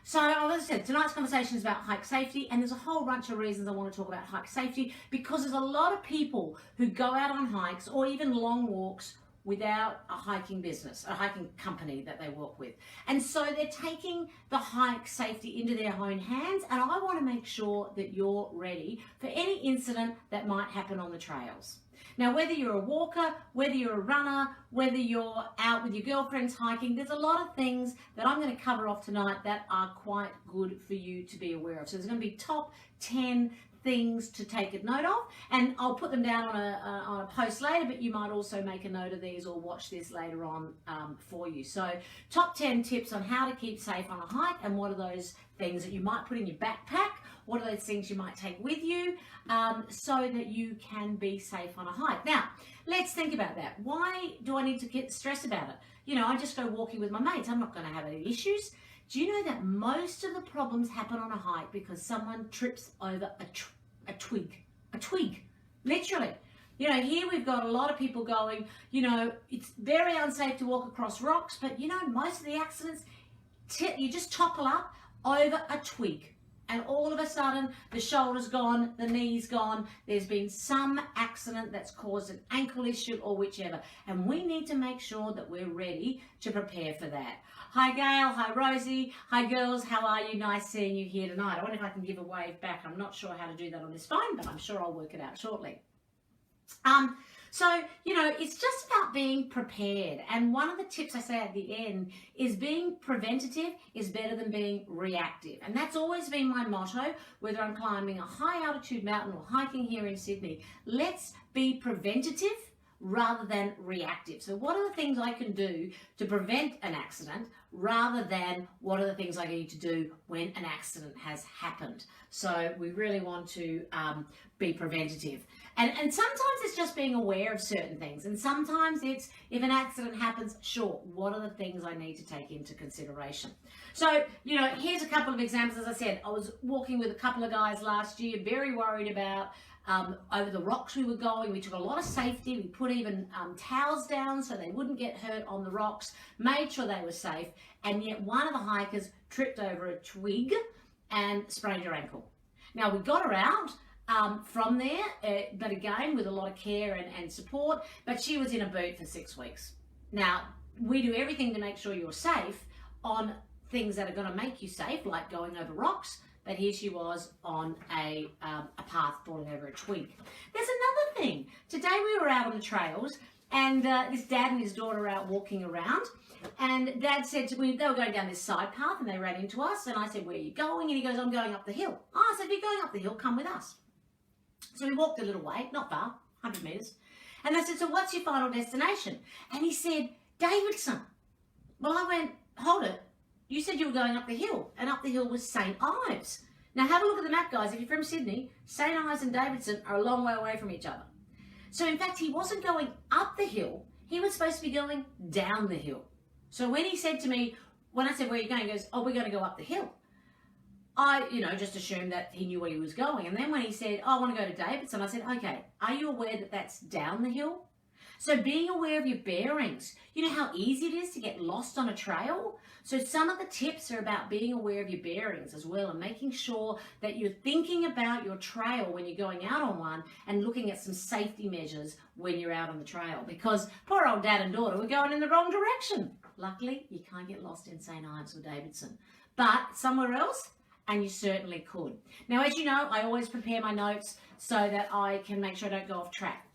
So, as I said, tonight's conversation is about hike safety, and there's a whole bunch of reasons I want to talk about hike safety, because there's a lot of people who go out on hikes or even long walks without a hiking business, a hiking company that they work with. And so they're taking the hike safety into their own hands, and I want to make sure that you're ready for any incident that might happen on the trails. Now, whether you're a walker, whether you're a runner, whether you're out with your girlfriends hiking, there's a lot of things that I'm going to cover off tonight that are quite good for you to be aware of. So there's going to be top 10 things to take a note of, and I'll put them down on a post later, but you might also make a note of these or watch this later on for you. So top 10 tips on how to keep safe on a hike, and what are those things that you might put in your backpack, what are those things you might take with you so that you can be safe on a hike. Now, let's think about that. Why do I need to get stressed about it? You know, I just go walking with my mates. I'm not going to have any issues. Do you know that most of the problems happen on a hike because someone trips over a twig, literally? You know, here we've got a lot of people going, you know, it's very unsafe to walk across rocks, but you know, most of the accidents, you just topple up over a twig. And all of a sudden, the shoulder's gone, the knee's gone. There's been some accident that's caused an ankle issue or whichever. And we need to make sure that we're ready to prepare for that. Hi, Gail. Hi, Rosie. Hi, girls. How are you? Nice seeing you here tonight. I wonder if I can give a wave back. I'm not sure how to do that on this phone, but I'm sure I'll work it out shortly. So, you know, it's just about being prepared. And one of the tips I say at the end is being preventative is better than being reactive. And that's always been my motto, whether I'm climbing a high altitude mountain or hiking here in Sydney. Let's be preventative rather than reactive. So what are the things I can do to prevent an accident rather than what are the things I need to do when an accident has happened? So we really want to be preventative. And sometimes it's just being aware of certain things. And sometimes it's, if an accident happens, sure, what are the things I need to take into consideration? So, you know, here's a couple of examples. As I said, I was walking with a couple of guys last year, very worried about over the rocks we were going. We took a lot of safety. We put even towels down so they wouldn't get hurt on the rocks, made sure they were safe. And yet one of the hikers tripped over a twig and sprained her ankle. Now, we got her out from there, but again, with a lot of care and support, but she was in a boot for 6 weeks. Now, we do everything to make sure you're safe on things that are going to make you safe, like going over rocks, but here she was on a path falling over a twig. There's another thing. Today we were out on the trails, and this dad and his daughter are out walking around, and Dad said to me, they were going down this side path and they ran into us, and I said, where are you going? And he goes, I'm going up the hill. Oh, I said, if you're going up the hill, come with us. So we walked a little way, not far, 100 metres. And I said, so what's your final destination? And he said, Davidson. Well, I went, hold it. You said you were going up the hill, and up the hill was St. Ives. Now have a look at the map, guys. If you're from Sydney, St. Ives and Davidson are a long way away from each other. So in fact, he wasn't going up the hill. He was supposed to be going down the hill. So when he said to me, when I said, where are you going? He goes, oh, we're going to go up the hill. I, you know, just assumed that he knew where he was going. And then when he said, oh, I want to go to Davidson, I said, okay, are you aware that that's down the hill? So being aware of your bearings, you know how easy it is to get lost on a trail? So some of the tips are about being aware of your bearings as well, and making sure that you're thinking about your trail when you're going out on one, and looking at some safety measures when you're out on the trail, because poor old dad and daughter were going in the wrong direction. Luckily, you can't get lost in St. Ives or Davidson, but somewhere else, and you certainly could. Now, as you know, I always prepare my notes so that I can make sure I don't go off track.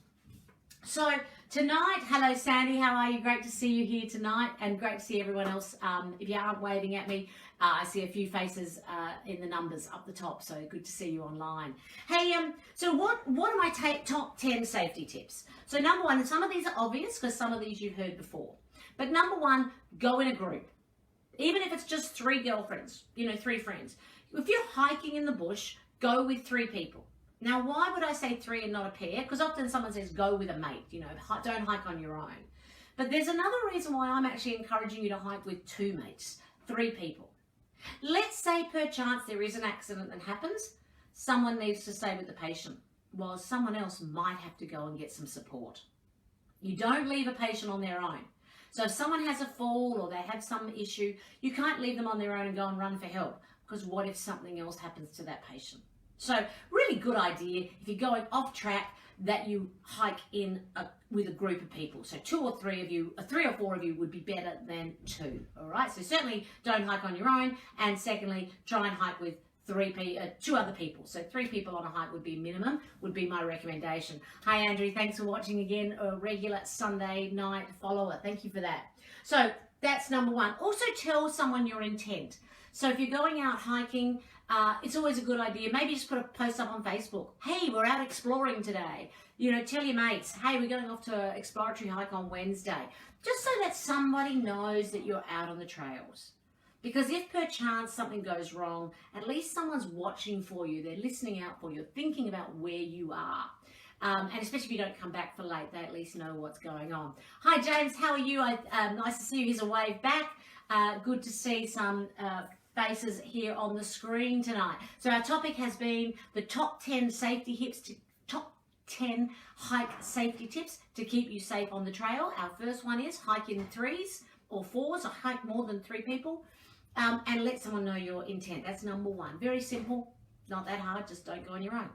So tonight, hello Sandy, how are you? Great to see you here tonight, and great to see everyone else. If you aren't waving at me, I see a few faces in the numbers up the top, so good to see you online. Hey, so what are my top 10 safety tips? So number one, and some of these are obvious because some of these you've heard before, but number one, go in a group. Even if it's just 3 girlfriends, you know, 3 friends. If you're hiking in the bush, go with 3 people. Now, why would I say 3 and not a pair? Because often someone says go with a mate, you know, don't hike on your own. But there's another reason why I'm actually encouraging you to hike with 2 mates, 3 people. Let's say per chance there is an accident that happens, someone needs to stay with the patient, while someone else might have to go and get some support. You don't leave a patient on their own. So if someone has a fall or they have some issue, you can't leave them on their own and go and run for help, because what if something else happens to that patient? So really good idea if you're going off track that you hike with a group of people. So 2 or 3 of you, 3 or 4 of you would be better than 2. All right. So certainly don't hike on your own. And secondly, try and hike with 2 other people. So 3 people on a hike would be minimum, would be my recommendation. Hi Andrew, thanks for watching again. A regular Sunday night follower. Thank you for that. So that's number 1. Also tell someone your intent. So if you're going out hiking, it's always a good idea. Maybe just put a post up on Facebook. Hey, we're out exploring today. You know, tell your mates, hey, we're going off to an exploratory hike on Wednesday. Just so that somebody knows that you're out on the trails. Because if perchance something goes wrong, at least someone's watching for you. They're listening out for you, thinking about where you are. And especially if you don't come back for late, they at least know what's going on. Hi, James. How are you? Nice to see you. Here's a wave back. Good to see some faces here on the screen tonight. So our topic has been the top 10 top 10 hike safety tips to keep you safe on the trail. Our first one is hike in 3s or 4s, or hike more than 3 people. And let someone know your intent. That's number 1. Very simple, not that hard, just don't go on your own.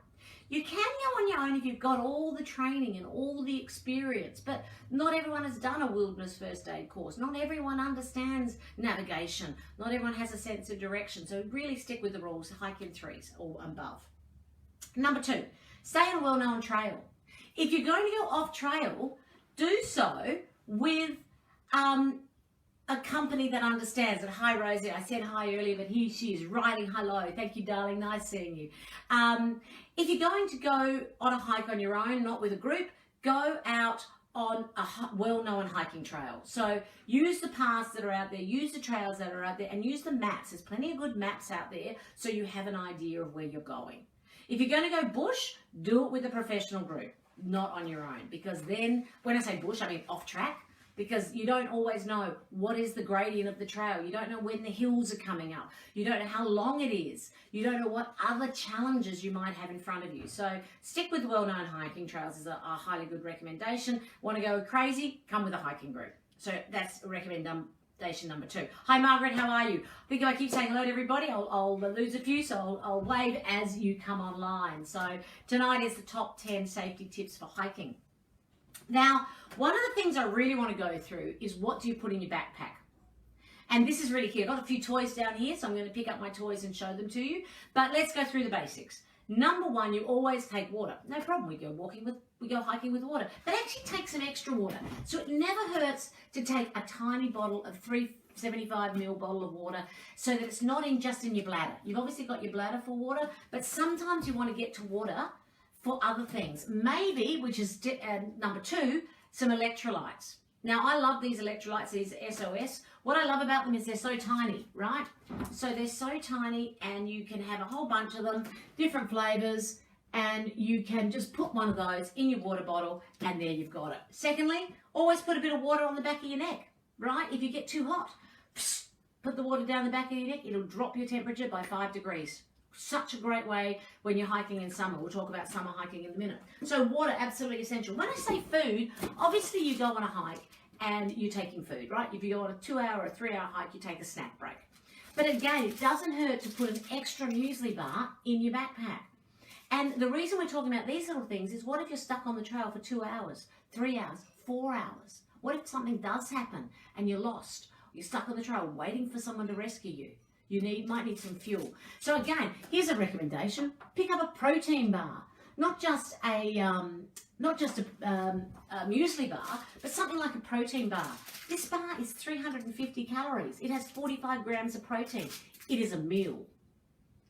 You can go on your own if you've got all the training and all the experience, but not everyone has done a wilderness first aid course. Not everyone understands navigation. Not everyone has a sense of direction. So really stick with the rules, hike in 3s or above. Number 2, stay on a well-known trail. If you're going to go off trail, do so with a company that understands it. Hi Rosie, I said hi earlier, but she is writing hello. Thank you, darling, nice seeing you. If you're going to go on a hike on your own, not with a group, go out on a well-known hiking trail. So use the paths that are out there, use the trails that are out there, and use the maps. There's plenty of good maps out there, so you have an idea of where you're going. If you're going to go bush, do it with a professional group, not on your own, because then, when I say bush, I mean off track, because you don't always know what is the gradient of the trail. You don't know when the hills are coming up. You don't know how long it is. You don't know what other challenges you might have in front of you. So stick with well-known hiking trails is a highly good recommendation. Want to go crazy? Come with a hiking group. So that's recommendation number 2. Hi Margaret, how are you? I think if I keep saying hello to everybody, I'll lose a few, so I'll wave as you come online. So tonight is the top 10 safety tips for hiking. Now, one of the things I really want to go through is what do you put in your backpack? And this is really key. I've got a few toys down here, so I'm going to pick up my toys and show them to you. But let's go through the basics. Number 1, you always take water. No problem, we go hiking with water. But actually take some extra water. So it never hurts to take a tiny bottle of 375ml bottle of water, so that it's not just in your bladder. You've obviously got your bladder for water, but sometimes you want to get to water for other things. Maybe, which is number 2, some electrolytes. Now, I love these electrolytes, these SOS. What I love about them is they're so tiny, right? So they're so tiny, and you can have a whole bunch of them, different flavors, and you can just put one of those in your water bottle, and there you've got it. Secondly, always put a bit of water on the back of your neck, right? If you get too hot, put the water down the back of your neck. It'll drop your temperature by 5 degrees. Such a great way when you're hiking in summer. We'll talk about summer hiking in a minute. So water, absolutely essential. When I say food, obviously you go on a hike and you're taking food, right? If you go on a 2-hour or 3-hour hike, you take a snack break. But again, it doesn't hurt to put an extra muesli bar in your backpack. And the reason we're talking about these little things is, what if you're stuck on the trail for 2 hours, 3 hours, 4 hours? What if something does happen and you're lost? You're stuck on the trail waiting for someone to rescue you. You might need some fuel. So again, here's a recommendation: pick up a protein bar, not just a muesli bar, but something like a protein bar. This bar is 350 calories. It has 45 grams of protein. It is a meal,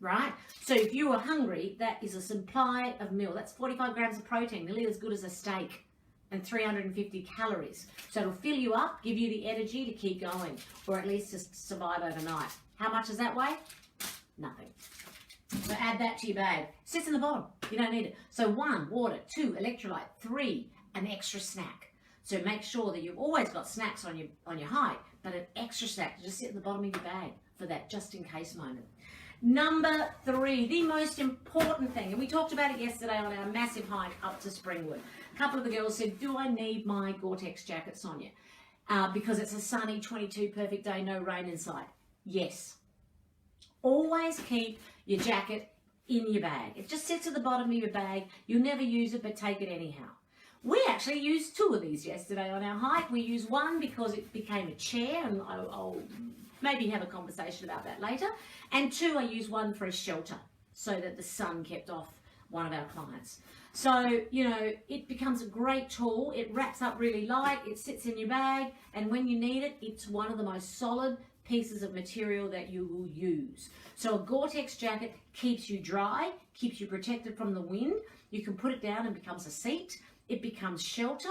right? So if you are hungry, that is a supply of meal. That's 45 grams of protein, nearly as good as a steak, and 350 calories. So it'll fill you up, give you the energy to keep going, or at least just survive overnight. How much does that weigh? Nothing. So add that to your bag. Sits in the bottom. You don't need it. So 1, water. 2, electrolyte. 3, an extra snack. So make sure that you've always got snacks on your hike, but an extra snack to just sit in the bottom of your bag for that just in case moment. Number 3, the most important thing, and we talked about it yesterday on our massive hike up to Springwood. A couple of the girls said, do I need my Gore-Tex jacket, Sonia? because it's a sunny 22 perfect day, no rain in sight. Yes. Always keep your jacket in your bag. It just sits at the bottom of your bag. You'll never use it, but take it anyhow. We actually used 2 of these yesterday on our hike. We used one because it became a chair, and I'll maybe have a conversation about that later. And 2, I used one for a shelter so that the sun kept off one of our clients. So, you know, it becomes a great tool. It wraps up really light. It sits in your bag, and when you need it, it's one of the most solid pieces of material that you will use. So a Gore-Tex jacket keeps you dry, keeps you protected from the wind. You can put it down and it becomes a seat. It becomes shelter.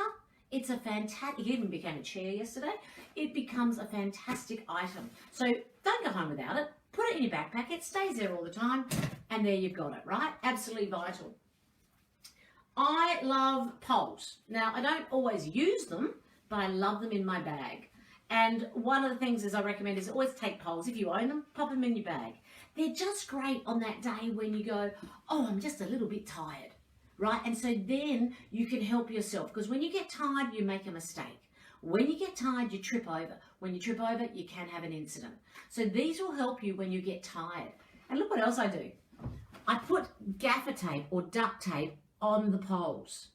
It's a fantastic, it even became a chair yesterday. It becomes a fantastic item. So don't go home without it. Put it in your backpack. It stays there all the time. And there you've got it, right? Absolutely vital. I love poles. Now, I don't always use them, but I love them in my bag. And one of the things is I recommend is always take poles. If you own them, pop them in your bag. They're just great on that day when you go, oh, I'm just a little bit tired, right? And so then you can help yourself, because when you get tired, you make a mistake. When you get tired, you trip over. When you trip over, you can have an incident. So these will help you when you get tired. And look what else I do. I put gaffer tape or duct tape on the poles.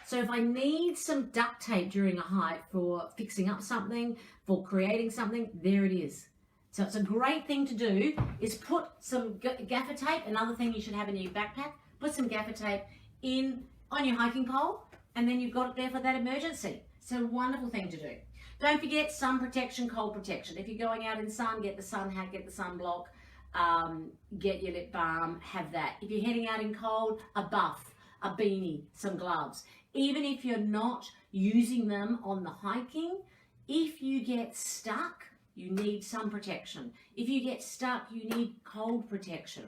So if I need some duct tape during a hike for fixing up something, for creating something, there it is. So it's a great thing to do is put some gaffer tape. Another thing you should have in your backpack, put some gaffer tape on your hiking pole, and then you've got it there for that emergency. So a wonderful thing to do. Don't forget sun protection, cold protection. If you're going out in sun, get the sun hat, get the sunblock, get your lip balm, have that. If you're heading out in cold, a buff, a beanie, some gloves. Even if you're not using them on the hiking, if you get stuck, you need sun protection. If you get stuck, you need cold protection.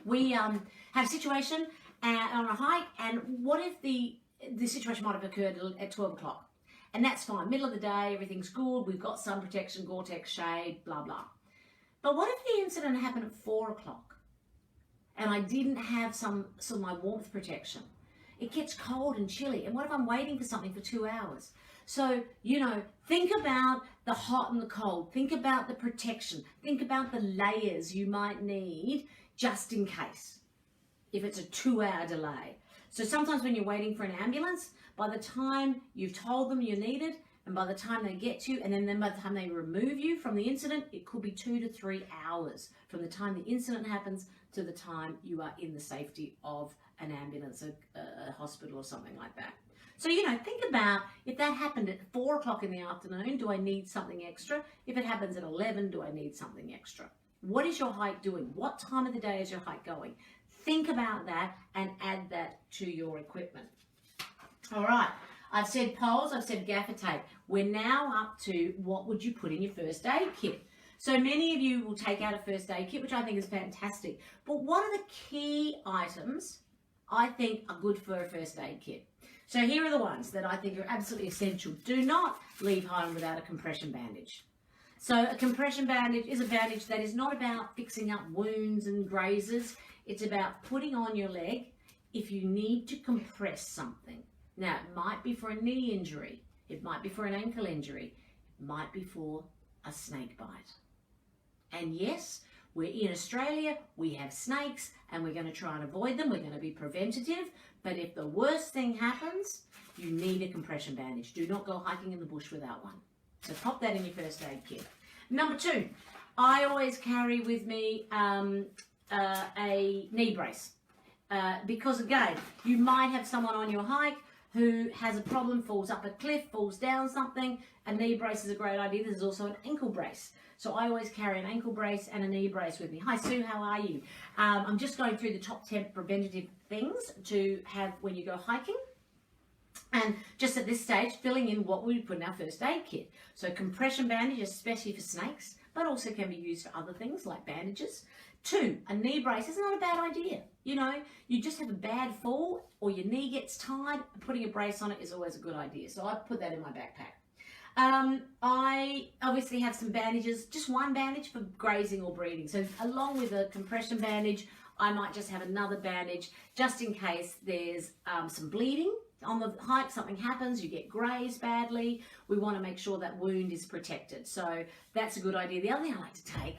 We have a situation on a hike, and what if the situation might have occurred at 12 o'clock? And that's fine, middle of the day, everything's good, we've got sun protection, Gore-Tex shade, blah, blah. But what if the incident happened at 4 o'clock and I didn't have some of my warmth protection? It gets cold and chilly, and what if I'm waiting for something for 2 hours? So, you know, think about the hot and the cold. Think about the protection. Think about the layers you might need just in case, if it's a 2-hour delay. So sometimes when you're waiting for an ambulance, by the time you've told them you need it, and by the time they get to you, and then by the time they remove you from the incident, it could be 2 to 3 hours from the time the incident happens to the time you are in the safety of an ambulance, a hospital or something like that. So, you know, think about if that happened at 4 o'clock in the afternoon, do I need something extra? If it happens at 11, do I need something extra? What is your hike doing? What time of the day is your hike going? Think about that and add that to your equipment. All right, I've said poles, I've said gaffer tape. We're now up to what would you put in your first aid kit. So many of you will take out a first aid kit, which I think is fantastic. But what are the key items I think are good for a first aid kit? So here are the ones that I think are absolutely essential. Do not leave home without a compression bandage. So a compression bandage is a bandage that is not about fixing up wounds and grazes. It's about putting on your leg if you need to compress something. Now, it might be for a knee injury. It might be for an ankle injury. It might be for a snake bite. And yes, we're in Australia, we have snakes, and we're going to try and avoid them. We're going to be preventative. But if the worst thing happens, you need a compression bandage. Do not go hiking in the bush without one. So pop that in your first aid kit. Number 2, I always carry with me a knee brace. Because again, you might have someone on your hike who has a problem, falls up a cliff, falls down something. A knee brace is a great idea. There's also an ankle brace. So I always carry an ankle brace and a knee brace with me. Hi Sue, how are you? I'm just going through the top 10 preventative things to have when you go hiking. And just at this stage, filling in what we put in our first aid kit. So compression bandage, especially for snakes, but also can be used for other things like bandages. 2, a knee brace is not a bad idea. You know, you just have a bad fall or your knee gets tied, putting a brace on it is always a good idea. So I put that in my backpack. I obviously have some bandages, just one bandage for grazing or bleeding. So along with a compression bandage, I might just have another bandage just in case there's some bleeding. on the hike something happens, you get grazed badly, we want to make sure that wound is protected. So that's a good idea. The other thing I like to take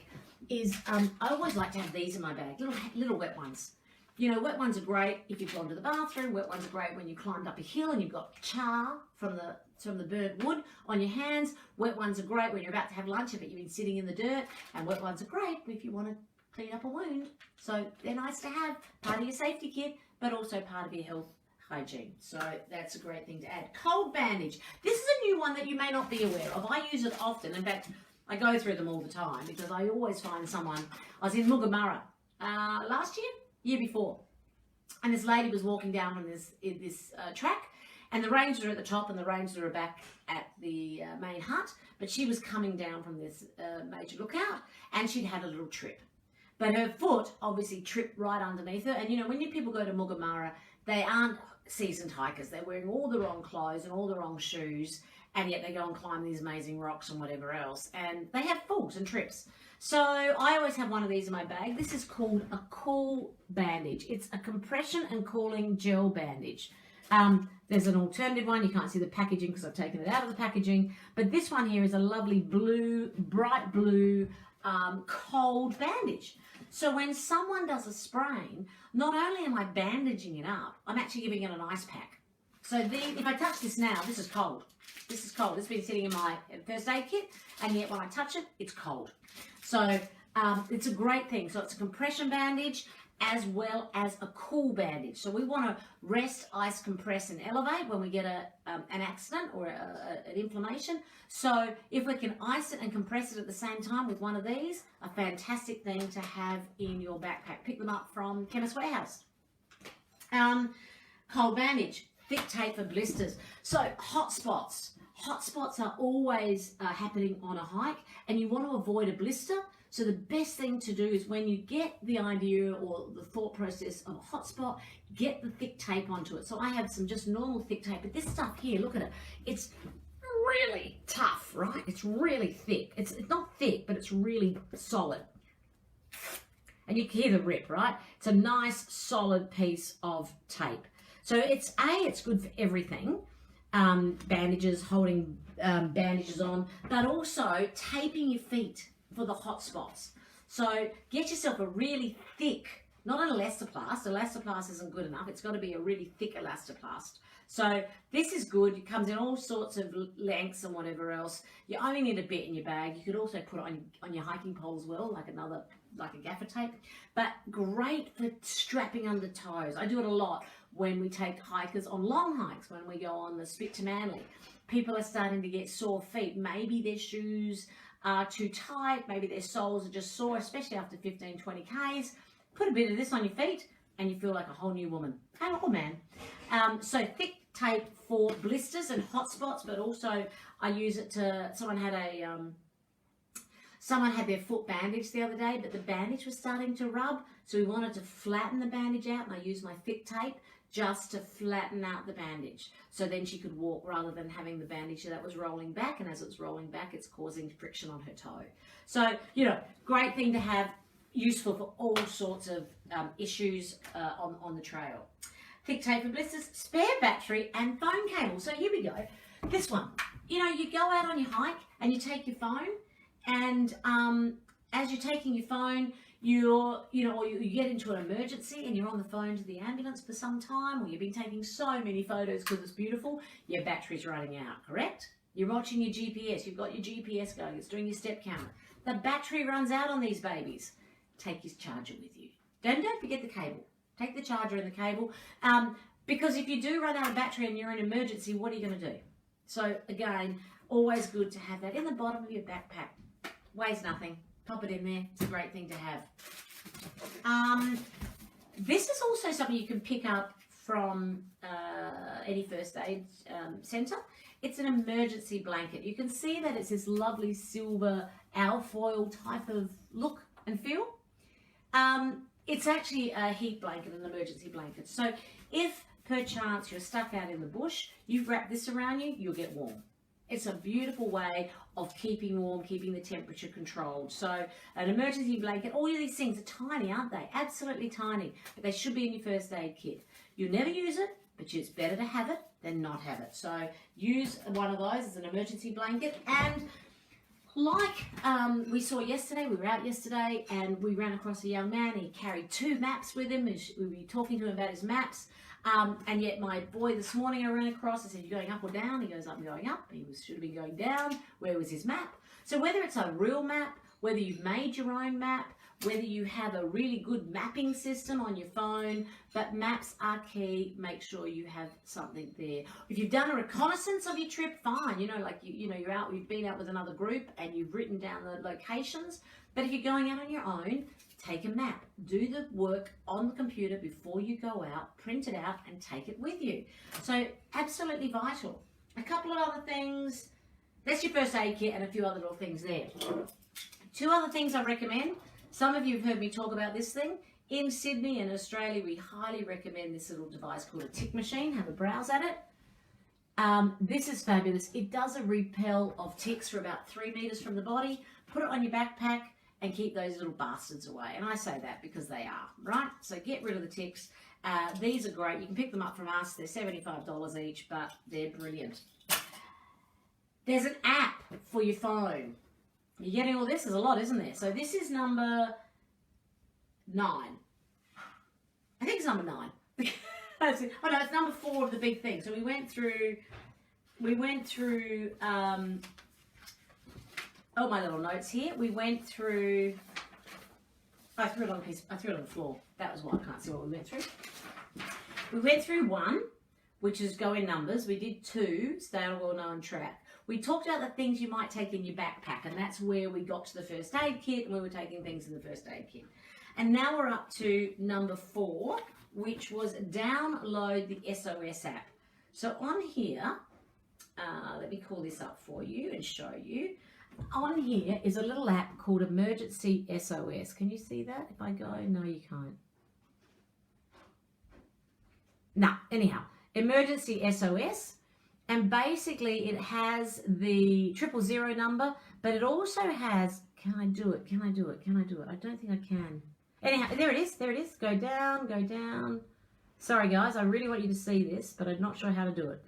is I always like to have these in my bag, little wet ones. You know, wet ones are great if you've gone to the bathroom. Wet ones are great when you climbed up a hill and you've got char from the burnt wood on your hands. Wet ones are great when you're about to have lunch but you've been sitting in the dirt. And wet ones are great if you want to clean up a wound. So they're nice to have, part of your safety kit, but also part of your health hygiene. So that's a great thing to add. Cold bandage. This is a new one that you may not be aware of. I use it often. In fact, I go through them all the time because I always find someone. I was in Mugamurra last year before, and this lady was walking down on this track, and the rangers are at the top and the rangers are back at the main hut, but she was coming down from this major lookout, and she'd had a little trip. But her foot obviously tripped right underneath her. And you know, when people go to Mugamurra, they aren't seasoned hikers. They're wearing all the wrong clothes and all the wrong shoes, and yet they go and climb these amazing rocks and whatever else. And they have falls and trips. So I always have one of these in my bag. This is called a cool bandage. It's a compression and cooling gel bandage. There's an alternative one. You can't see the packaging because I've taken it out of the packaging. But this one here is a lovely blue, bright blue, cold bandage. So when someone does a sprain, not only am I bandaging it up, I'm actually giving it an ice pack. So if I touch this now, this is cold. This is cold. It's been sitting in my first aid kit, and yet when I touch it, it's cold. So it's a great thing. So it's a compression bandage as well as a cool bandage. So we want to rest, ice, compress, and elevate when we get an accident or an inflammation. So if we can ice it and compress it at the same time with one of these, a fantastic thing to have in your backpack. Pick them up from Chemist Warehouse. Cold bandage, thick tape for blisters. So hot spots. Hot spots are always happening on a hike, and you want to avoid a blister. So the best thing to do is when you get the idea or the thought process of a hot spot, get the thick tape onto it. So I have some just normal thick tape, but this stuff here, look at it. It's really tough, right? It's really thick. It's not thick, but it's really solid. And you can hear the rip, right? It's a nice solid piece of tape. So it's good for everything. Bandages, holding bandages on, but also taping your feet for the hot spots. So get yourself a really thick, not an elastoplast. Elastoplast isn't good enough. It's got to be a really thick elastoplast. So this is good. It comes in all sorts of lengths and whatever else. You only need a bit in your bag. You could also put it on your hiking pole as well, like a gaffer tape. But great for strapping under toes. I do it a lot when we take hikers on long hikes, when we go on the Spit to Manly. People are starting to get sore feet. Maybe their shoes are too tight. Maybe their soles are just sore, especially after 15, 20 Ks. Put a bit of this on your feet and you feel like a whole new woman. Oh man. So thick tape for blisters and hot spots, but also I use it to, someone had their foot bandaged the other day, but the bandage was starting to rub. So we wanted to flatten the bandage out, and I used my thick tape just to flatten out the bandage. So then she could walk rather than having the bandage that was rolling back. And as it's rolling back, it's causing friction on her toe. So, you know, great thing to have, useful for all sorts of issues on the trail. Thick tape for blisters, spare battery and phone cable. So here we go. This one, you know, you go out on your hike and you take your phone, and as you're taking your phone, you get into an emergency and you're on the phone to the ambulance for some time, or you've been taking so many photos because it's beautiful, your battery's running out, correct? You're watching your GPS, you've got your GPS going, it's doing your step counter. The battery runs out on these babies. Take your charger with you. Don't forget the cable. Take the charger and the cable, because if you do run out of battery and you're in an emergency, what are you going to do? So again, always good to have that in the bottom of your backpack. Weighs nothing. Pop it in there. It's a great thing to have. This is also something you can pick up from any first aid centre. It's an emergency blanket. You can see that it's this lovely silver alfoil type of look and feel. It's actually a heat blanket, an emergency blanket. So if perchance you're stuck out in the bush, you wrap this around you, you'll get warm. It's a beautiful way of keeping warm, keeping the temperature controlled. So an emergency blanket, all of these things are tiny, aren't they? Absolutely tiny, but they should be in your first aid kit. You'll never use it, but it's better to have it than not have it. So use one of those as an emergency blanket. And like we saw yesterday, we were out yesterday and we ran across a young man. He carried 2 maps with him. We were talking to him about his maps. And yet my boy this morning I ran across, I said, "You going up or down?" He goes, "I'm going up." Should have been going down. Where was his map? So whether it's a real map, whether you've made your own map, whether you have a really good mapping system on your phone, but maps are key. Make sure you have something there. If you've done a reconnaissance of your trip, fine. You know, like you're out, you've been out with another group and you've written down the locations. But if you're going out on your own, take a map. Do the work on the computer before you go out, print it out and take it with you. So absolutely vital. A couple of other things. That's your first aid kit and a few other little things there. 2 other things I recommend. Some of you have heard me talk about this thing. In Sydney and Australia, we highly recommend this little device called a tick machine. Have a browse at it. This is fabulous. It does a repel of ticks for about 3 meters from the body. Put it on your backpack and keep those little bastards away. And I say that because they are, right? So get rid of the ticks. These are great. You can pick them up from us. They're $75 each, but they're brilliant. There's an app for your phone. You're getting all this? There's a lot, isn't there? So this is number 9. I think it's number 9. Oh no, it's number 4 of the big thing. So we went through oh, my little notes here. We went through, I threw it on the floor. That was why I can't see what we went through. We went through 1, which is go in numbers. We did 2, stay on a well-known track. We talked about the things you might take in your backpack, and that's where we got to the first aid kit, and we were taking things in the first aid kit. And now we're up to number 4, which was download the SOS app. So on here, let me call this up for you and show you. On here is a little app called Emergency SOS. Can you see that? If I go, no, you can't. No, anyhow, Emergency SOS. And basically it has the 000 number, but it also has, can I do it? Can I do it? Can I do it? I don't think I can. Anyhow, there it is. There it is. Go down, go down. Sorry guys, I really want you to see this, but I'm not sure how to do it.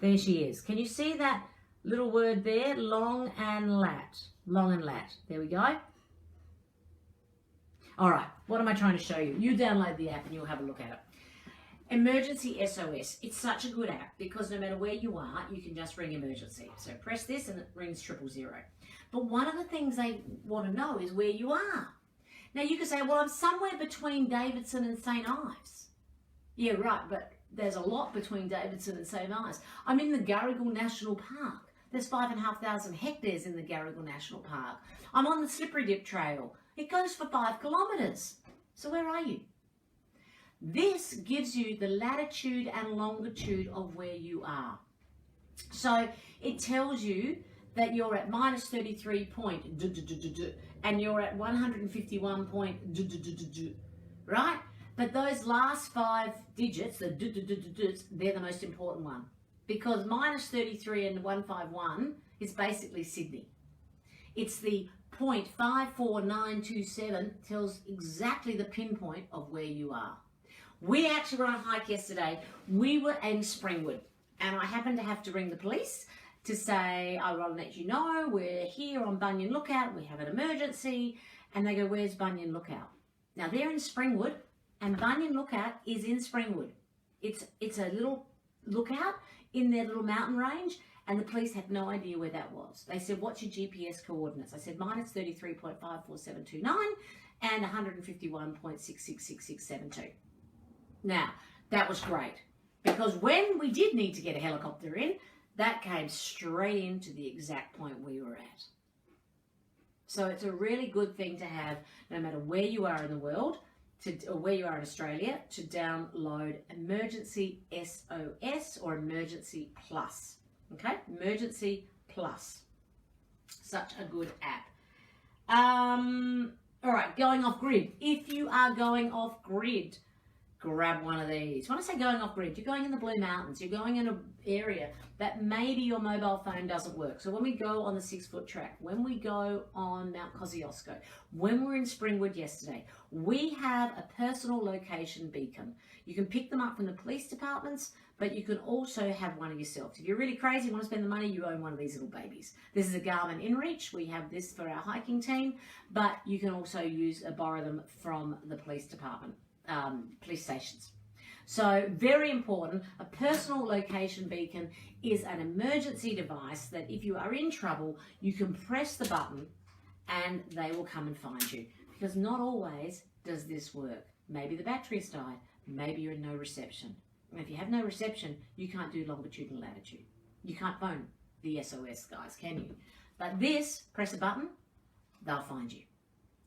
There she is. Can you see that little word there? Long and lat. Long and lat. There we go. All right, what am I trying to show you? You download the app and you'll have a look at it. Emergency SOS. It's such a good app because no matter where you are, you can just ring emergency. So press this and it rings 000. But one of the things they want to know is where you are. Now you could say, well, I'm somewhere between Davidson and St. Ives. Yeah, right, but there's a lot between Davidson and St. Ives. I'm in the Garigal National Park. There's 5,500 hectares in the Garigal National Park. I'm on the Slippery Dip Trail. It goes for 5 kilometres. So where are you? This gives you the latitude and longitude of where you are. So it tells you that you're at minus 33 point, and you're at 151 point, right? But those last 5 digits, the they're the most important one. Because minus 33 and 151 is basically Sydney. It's the 0.54927 tells exactly the pinpoint of where you are. We actually were on a hike yesterday. We were in Springwood, and I happened to have to ring the police to say, I want to let you know we're here on Bunyan Lookout. We have an emergency. And they go, where's Bunyan Lookout? Now they're in Springwood, and Bunyan Lookout is in Springwood. It's a little lookout in their little mountain range, and the police had no idea where that was. They said, what's your GPS coordinates? I said, minus 33.54729 and 151.666672. Now, that was great, because when we did need to get a helicopter in, that came straight into the exact point we were at. So it's a really good thing to have, no matter where you are in the world, or where you are in Australia, to download Emergency SOS or Emergency Plus. Okay, Emergency Plus. Such a good app. All right, going off grid. If you are going off grid, grab one of these. When I say going off grid, you're going in the Blue Mountains, you're going in an area that maybe your mobile phone doesn't work. So when we go on the 6-foot track, when we go on Mount Kosciuszko, when we're in Springwood yesterday, we have a personal location beacon. You can pick them up from the police departments, but you can also have one of yourself. If you're really crazy, want to spend the money, you own one of these little babies. This is a Garmin InReach. We have this for our hiking team, but you can also borrow them from the police department, police stations. So very important, a personal location beacon is an emergency device that if you are in trouble, you can press the button and they will come and find you. Because not always does this work. Maybe the battery's died, maybe you're in no reception. And if you have no reception, you can't do longitude and latitude. You can't phone the SOS guys, can you? But this, press a button, they'll find you.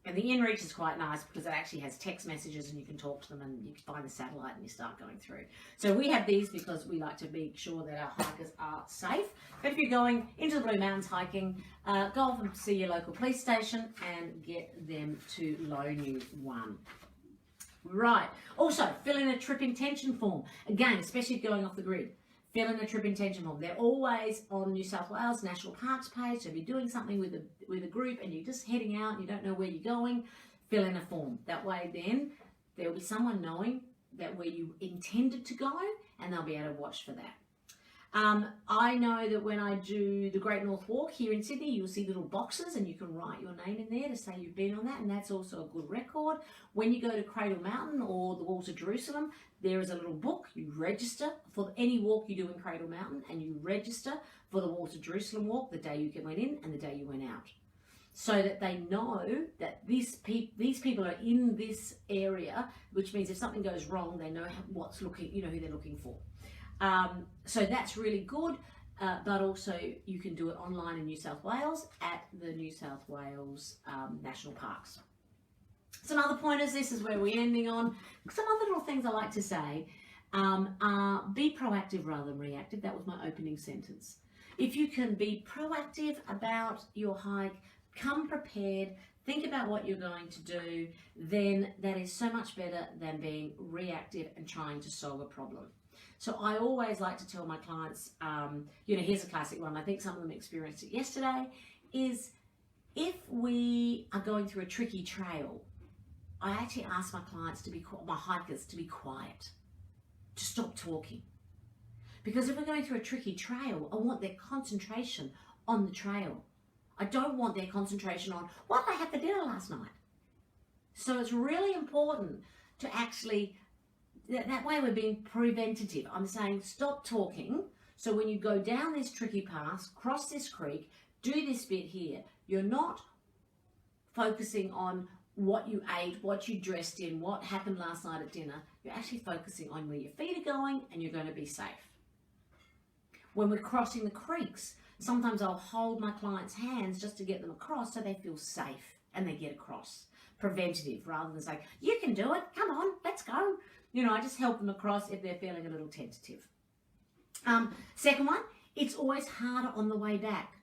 And the InReach is quite nice because it actually has text messages and you can talk to them and you can find the satellite and you start going through. So we have these because we like to make sure that our hikers are safe. But if you're going into the Blue Mountains hiking, go off and see your local police station and get them to loan you one. Right. Also, fill in a trip intention form. Again, especially going off the grid. Fill in a trip intention form. They're always on New South Wales National Parks page. So if you're doing something with a group and you're just heading out and you don't know where you're going, fill in a form. That way then there'll be someone knowing that where you intended to go and they'll be able to watch for that. I know that when I do the Great North Walk here in Sydney, you'll see little boxes and you can write your name in there to say you've been on that, and that's also a good record. When you go to Cradle Mountain or the Walls of Jerusalem, there is a little book. You register for any walk you do in Cradle Mountain and you register for the Walls of Jerusalem walk the day you went in and the day you went out, so that they know that these people are in this area, which means if something goes wrong, they know what's looking, you know, who they're looking for. So that's really good, but also you can do it online in New South Wales at the New South Wales National Parks. Some other pointers, this is where we're ending on. Some other little things I like to say are be proactive rather than reactive. That was my opening sentence. If you can be proactive about your hike, come prepared, think about what you're going to do, then that is so much better than being reactive and trying to solve a problem. So I always like to tell my clients, you know, here's a classic one. I think some of them experienced it yesterday, is if we are going through a tricky trail, I actually ask my clients my hikers to be quiet, to stop talking. Because if we're going through a tricky trail, I want their concentration on the trail. I don't want their concentration on what I had for dinner last night. So it's really important to actually, that way we're being preventative. I'm saying stop talking. So when you go down this tricky path, cross this creek, do this bit here, you're not focusing on what you ate, what you dressed in, what happened last night at dinner. You're actually focusing on where your feet are going and you're going to be safe. When we're crossing the creeks, sometimes I'll hold my clients' hands just to get them across so they feel safe and they get across. Preventative rather than saying, you can do it, come on, let's go. You know, I just help them across if they're feeling a little tentative. Second one, it's always harder on the way back.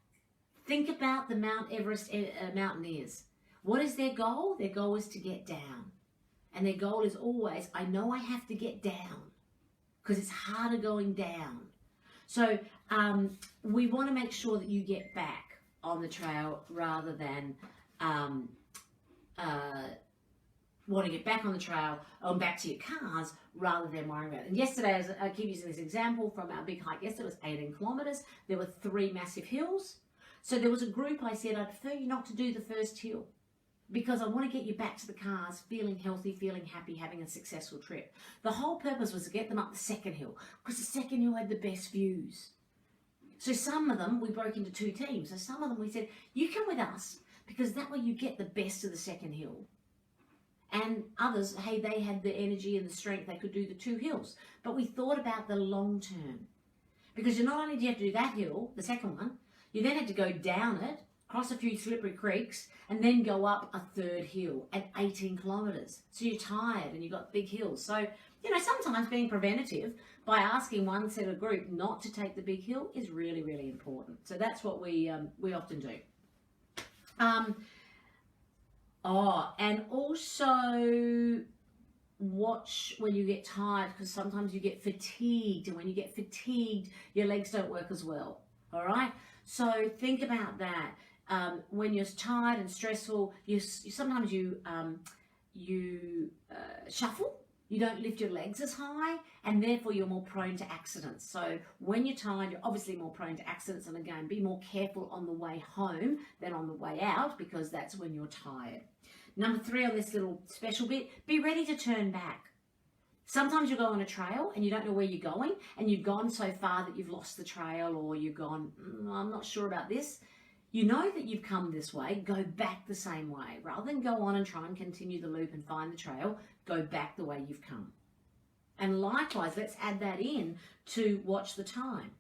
Think about the Mount Everest mountaineers. What is their goal? Their goal is to get down. And their goal is always, I know I have to get down because it's harder going down. So we want to make sure that you get back on the trail rather than want to get back on the trail and back to your cars rather than worrying about it. And yesterday, I keep using this example from our big hike yesterday, it was 18 kilometres. There were 3 massive hills. So there was a group, I said, I prefer you not to do the first hill because I want to get you back to the cars feeling healthy, feeling happy, having a successful trip. The whole purpose was to get them up the second hill because the second hill had the best views. So some of them, we broke into 2 teams. So some of them we said, you come with us because that way you get the best of the second hill. And others, hey, they had the energy and the strength, they could do the 2 hills. But we thought about the long term. Because you not only do you have to do that hill, the second one, you then had to go down it, cross a few slippery creeks, and then go up a 3rd hill at 18 kilometres. So you're tired and you've got big hills. So, you know, sometimes being preventative by asking one set of group not to take the big hill is really, really important. So that's what we often do. And also watch when you get tired, because sometimes you get fatigued, and when you get fatigued, your legs don't work as well. All right, so think about that. When you're tired and stressful, sometimes you shuffle. You don't lift your legs as high, and therefore you're more prone to accidents. So when you're tired, you're obviously more prone to accidents. And again, be more careful on the way home than on the way out, because that's when you're tired. Number 3 on this little special bit, be ready to turn back. Sometimes you go on a trail and you don't know where you're going, and you've gone so far that you've lost the trail, or you've gone, I'm not sure about this. You know that you've come this way, go back the same way. Rather than go on and try and continue the loop and find the trail, go back the way you've come. And likewise, let's add that in to watch the time.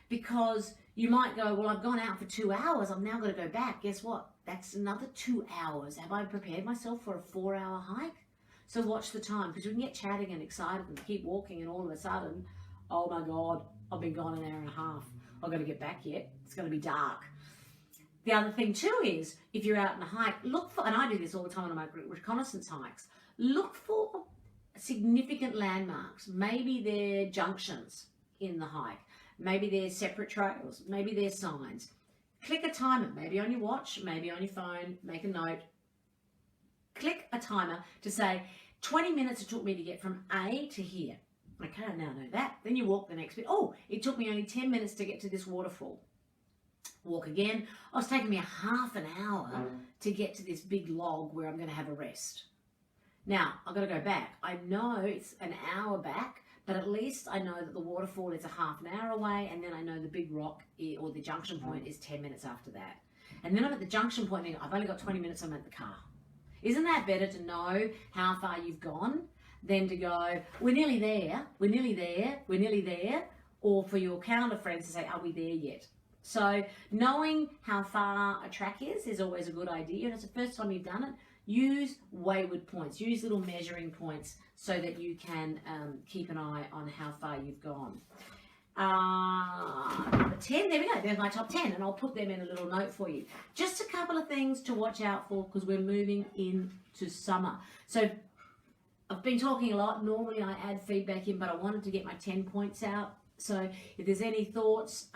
Because you might go, well, I've gone out for 2 hours, I've now got to go back. Guess what? That's another 2 hours. Have I prepared myself for a 4-hour hike? So watch the time, because we can get chatting and excited and keep walking, and all of a sudden, oh my God, I've been gone an hour and a half. I've got to get back yet. It's going to be dark. The other thing too is, if you're out on a hike, look for, and I do this all the time on my reconnaissance hikes, look for significant landmarks. Maybe they're junctions in the hike. Maybe they're separate trails. Maybe they're signs. Click a timer, maybe on your watch, maybe on your phone, make a note. Click a timer to say, 20 minutes it took me to get from A to here. Okay, I now know that. Then you walk the next bit. Oh, it took me only 10 minutes to get to this waterfall. Walk again. Oh, it's taking me a half an hour to get to this big log where I'm going to have a rest. Now, I've got to go back. I know it's an hour back, but at least I know that the waterfall is a half an hour away, and then I know the big rock or the junction point is 10 minutes after that. And then I'm at the junction point and I've only got 20 minutes, I'm at the car. Isn't that better to know how far you've gone than to go, we're nearly there, we're nearly there, we're nearly there, or for your calendar friends to say, are we there yet? So knowing how far a track is always a good idea. And it's the first time you've done it, use wayward points, use little measuring points so that you can keep an eye on how far you've gone. Number 10, there we go, there's my top 10, and I'll put them in a little note for you. Just a couple of things to watch out for, because we're moving into summer. So I've been talking a lot. Normally I add feedback in, but I wanted to get my 10 points out. So if there's any thoughts,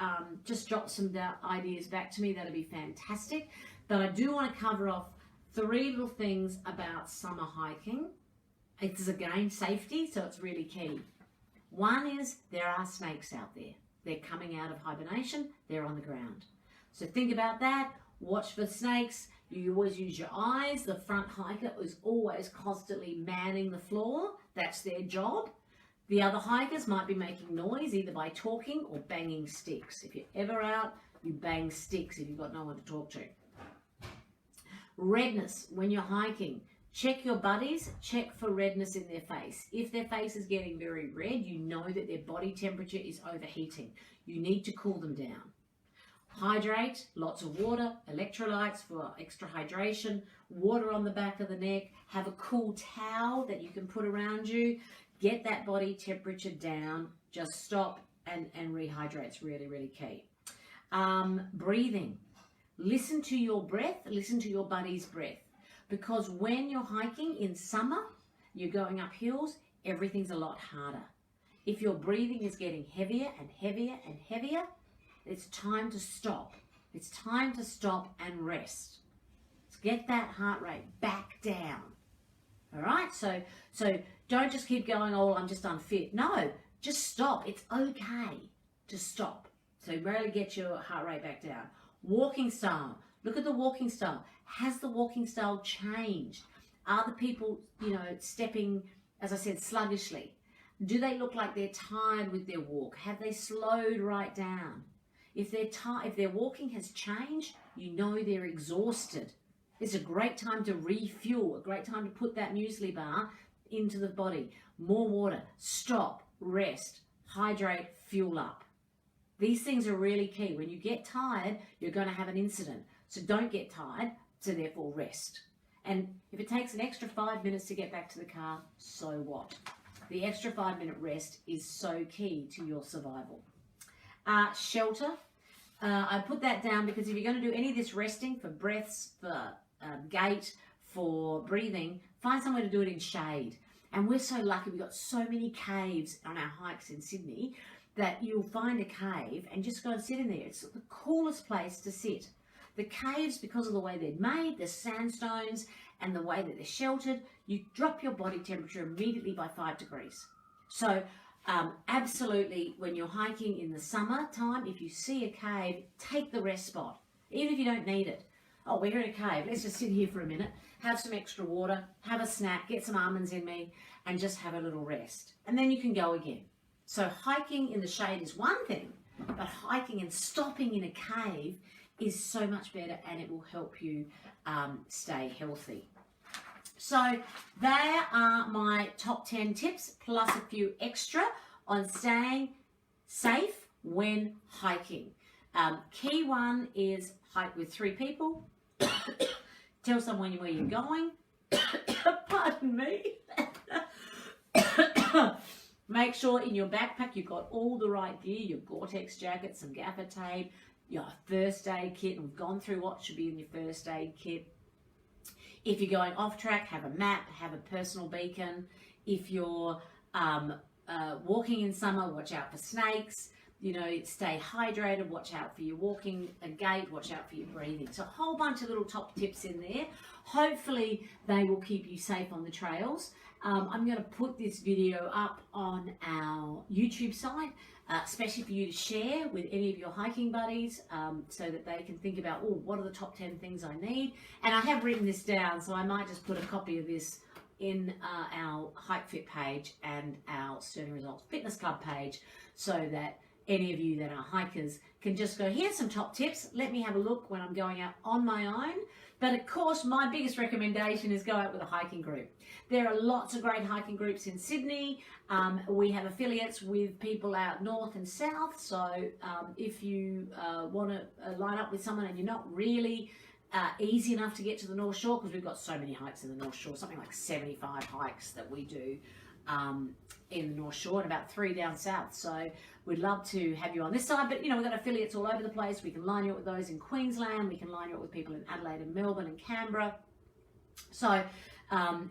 just drop some ideas back to me. That'd be fantastic. But I do want to cover off 3 little things about summer hiking. It's, again, safety, so it's really key. One is, there are snakes out there. They're coming out of hibernation. They're on the ground. So think about that. Watch for snakes. You always use your eyes. The front hiker is always constantly manning the floor. That's their job. The other hikers might be making noise either by talking or banging sticks. If you're ever out, you bang sticks if you've got no one to talk to. Redness when you're hiking. Check your buddies, check for redness in their face. If their face is getting very red, you know that their body temperature is overheating. You need to cool them down. Hydrate, lots of water, electrolytes for extra hydration, water on the back of the neck, have a cool towel that you can put around you. Get that body temperature down, just stop and rehydrate. It's really, really key. Breathing. Listen to your breath, listen to your body's breath. Because when you're hiking in summer, you're going up hills, everything's a lot harder. If your breathing is getting heavier and heavier and heavier, it's time to stop. It's time to stop and rest. Let's get that heart rate back down. All right, so don't just keep going, oh, I'm just unfit. No, just stop. It's okay to stop. So really get your heart rate back down. Walking style. Look at the walking style. Has the walking style changed? Are the people, stepping, as I said, sluggishly? Do they look like they're tired with their walk? Have they slowed right down? If their walking has changed, you know they're exhausted. It's a great time to refuel, a great time to put that muesli bar into the body. More water, stop, rest, hydrate, fuel up. These things are really key. When you get tired, you're going to have an incident. So don't get tired, so therefore rest. And if it takes an extra 5 minutes to get back to the car, so what? The extra 5-minute rest is so key to your survival. Shelter. I put that down because if you're going to do any of this resting for breaths, for gait, for breathing, find somewhere to do it in shade. And we're so lucky, we've got so many caves on our hikes in Sydney that you'll find a cave and just go and sit in there. It's the coolest place to sit. The caves, because of the way they're made, the sandstones, and the way that they're sheltered, you drop your body temperature immediately by 5 degrees. So absolutely, when you're hiking in the summertime, if you see a cave, take the rest spot, even if you don't need it. Oh, we're in a cave, let's just sit here for a minute, have some extra water, have a snack, get some almonds in me, and just have a little rest. And then you can go again. So hiking in the shade is one thing, but hiking and stopping in a cave is so much better, and it will help you stay healthy. So there are my top 10 tips, plus a few extra on staying safe when hiking. Key one is hike with 3 people. Tell someone where you're going. Pardon me. Make sure in your backpack you've got all the right gear, your Gore-Tex jacket, some gaffer tape, your first aid kit, and we've gone through what should be in your first aid kit. If you're going off track, have a map, have a personal beacon. If you're walking in summer, watch out for snakes. You know, stay hydrated, watch out for your walking gait, watch out for your breathing. So a whole bunch of little top tips in there. Hopefully they will keep you safe on the trails. I'm going to put this video up on our YouTube site, especially for you to share with any of your hiking buddies, so that they can think about, oh, what are the top 10 things I need? And I have written this down, so I might just put a copy of this in our Hike Fit page and our Sterling Results Fitness Club page, so that any of you that are hikers can just go, here's some top tips, let me have a look when I'm going out on my own. But of course, my biggest recommendation is go out with a hiking group. There are lots of great hiking groups in Sydney. We have affiliates with people out north and south. So if you want to line up with someone and you're not really easy enough to get to the North Shore, because we've got so many hikes in the North Shore, something like 75 hikes that we do in the North Shore and about 3 down south. So we'd love to have you on this side, but you know, we've got affiliates all over the place. We can line you up with those in Queensland. We can line you up with people in Adelaide and Melbourne and Canberra. So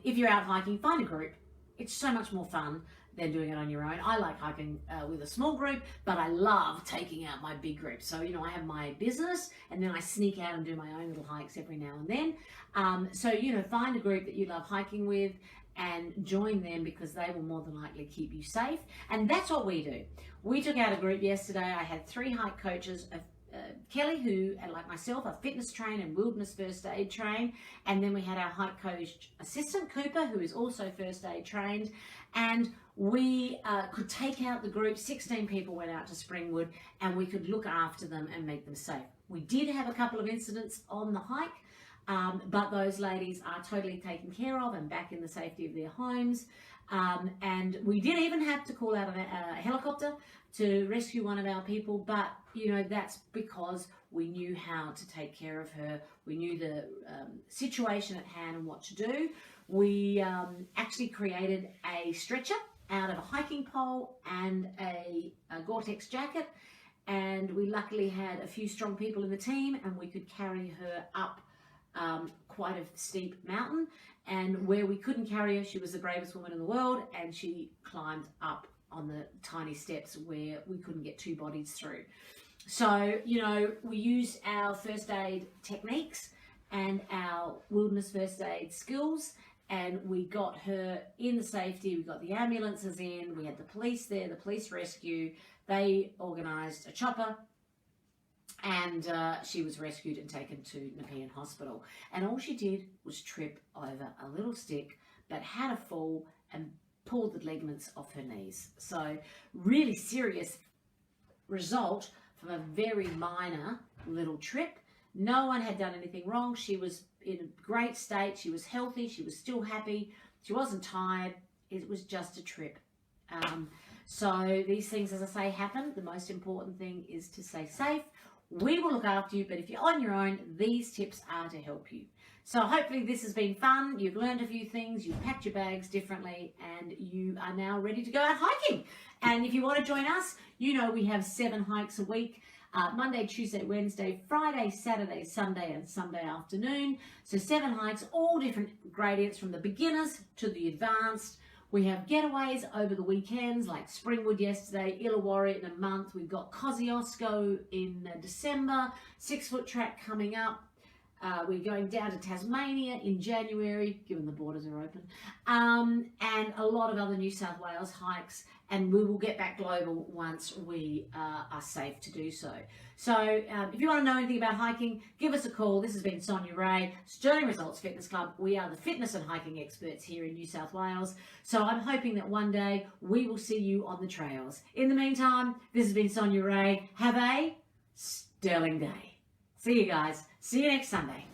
if you're out hiking, find a group. It's so much more fun than doing it on your own. I like hiking with a small group, but I love taking out my big group. So, you know, I have my business and then I sneak out and do my own little hikes every now and then. So, you know, find a group that you love hiking with and join them, because they will more than likely keep you safe. And that's what we do. We took out a group yesterday. I had 3 hike coaches, Kelly, who, like myself, a fitness trained and wilderness first aid trained. And then we had our hike coach assistant, Cooper, who is also first aid trained. And we could take out the group. 16 people went out to Springwood, and we could look after them and make them safe. We did have a couple of incidents on the hike, but those ladies are totally taken care of and back in the safety of their homes. And we did even have to call out a helicopter to rescue one of our people, but you know, that's because we knew how to take care of her. We knew the situation at hand and what to do. We actually created a stretcher out of a hiking pole and a Gore-Tex jacket, and we luckily had a few strong people in the team, and we could carry her up quite a steep mountain. And where we couldn't carry her, she was the bravest woman in the world, and she climbed up on the tiny steps where we couldn't get 2 bodies through. So, you know, we used our first aid techniques and our wilderness first aid skills, and we got her in the safety. We got the ambulances in, we had the police there, the police rescue. They organised a chopper, and she was rescued and taken to Nepean Hospital. And all she did was trip over a little stick, but had a fall and pulled the ligaments off her knees. So really serious result from a very minor little trip. No one had done anything wrong. She was in a great state. She was healthy. She was still happy. She wasn't tired. It was just a trip. So these things, as I say, happen. The most important thing is to stay safe. We will look after you, but if you're on your own, these tips are to help you. So hopefully this has been fun. You've learned a few things, you've packed your bags differently, and you are now ready to go out hiking. And if you want to join us, you know we have 7 hikes a week. Monday, Tuesday, Wednesday, Friday, Saturday, Sunday, and Sunday afternoon. So 7 hikes, all different gradients, from the beginners to the advanced. We have getaways over the weekends like Springwood yesterday, Illawarra in a month. We've got Kosciuszko in December, 6 Foot Track coming up. We're going down to Tasmania in January, given the borders are open, and a lot of other New South Wales hikes, and we will get back global once we are safe to do so. So if you want to know anything about hiking, give us a call. This has been Sonia Ray, Sterling Results Fitness Club. We are the fitness and hiking experts here in New South Wales. So I'm hoping that one day we will see you on the trails. In the meantime, this has been Sonia Ray. Have a sterling day. See you guys. See you next Sunday.